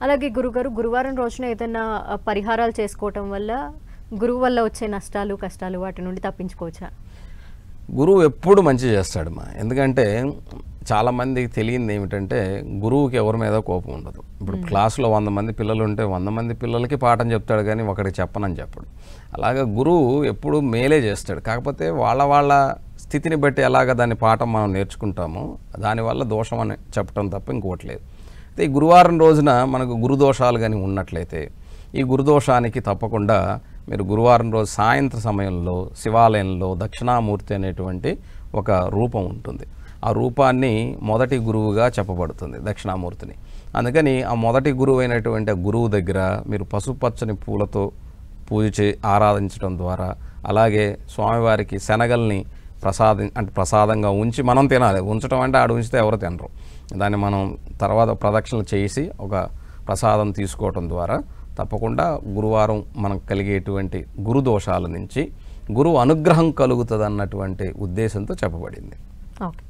అలాగే గురుగారు గురువారం రోజున ఏదైనా పరిహారాలు చేసుకోవటం వల్ల గురువు వల్ల వచ్చే నష్టాలు, కష్టాలు వాటి నుండి తప్పించుకోవచ్చా? గురువు ఎప్పుడు మంచి చేస్తాడమ్మా. ఎందుకంటే చాలామందికి తెలియంది ఏమిటంటే గురువుకి ఎవరి మీద కోపం ఉండదు. ఇప్పుడు క్లాసులో 100 మంది పిల్లలు ఉంటే 100 మంది పిల్లలకి పాఠం చెప్తాడు కానీ ఒకరికి చెప్పనని చెప్పడు. అలాగా గురువు ఎప్పుడు మేలే చేస్తాడు. కాకపోతే వాళ్ళ స్థితిని బట్టి ఎలాగ దాని పాఠం మనం నేర్చుకుంటామో దానివల్ల దోషం అని చెప్పడం తప్ప ఇంకోటి లేదు. అయితే ఈ గురువారం రోజున మనకు గురుదోషాలు కానీ ఉన్నట్లయితే ఈ గురుదోషానికి తప్పకుండా మీరు గురువారం రోజు సాయంత్ర సమయంలో శివాలయంలో దక్షిణామూర్తి అనేటువంటి ఒక రూపం ఉంటుంది. ఆ రూపాన్ని మొదటి గురువుగా చెప్పబడుతుంది, దక్షిణామూర్తిని. అందుకని ఆ మొదటి గురువు అయినటువంటి ఆ గురువు దగ్గర మీరు పసుపచ్చని పూలతో పూజ ఆరాధించడం ద్వారా, అలాగే స్వామివారికి శనగల్ని ప్రసాదంగా ఉంచి మనం తినాలి. ఉంచడం అంటే ఆడ ఉంచితే ఎవరు తినరు. దాన్ని మనం తర్వాత ప్రదక్షిణలు చేసి ఒక ప్రసాదం తీసుకోవటం ద్వారా తప్పకుండా గురువారం మనకు కలిగేటువంటి గురుదోషాల నుంచి గురువు అనుగ్రహం కలుగుతుంది అన్నటువంటి ఉద్దేశంతో చెప్పబడింది. ఓకే.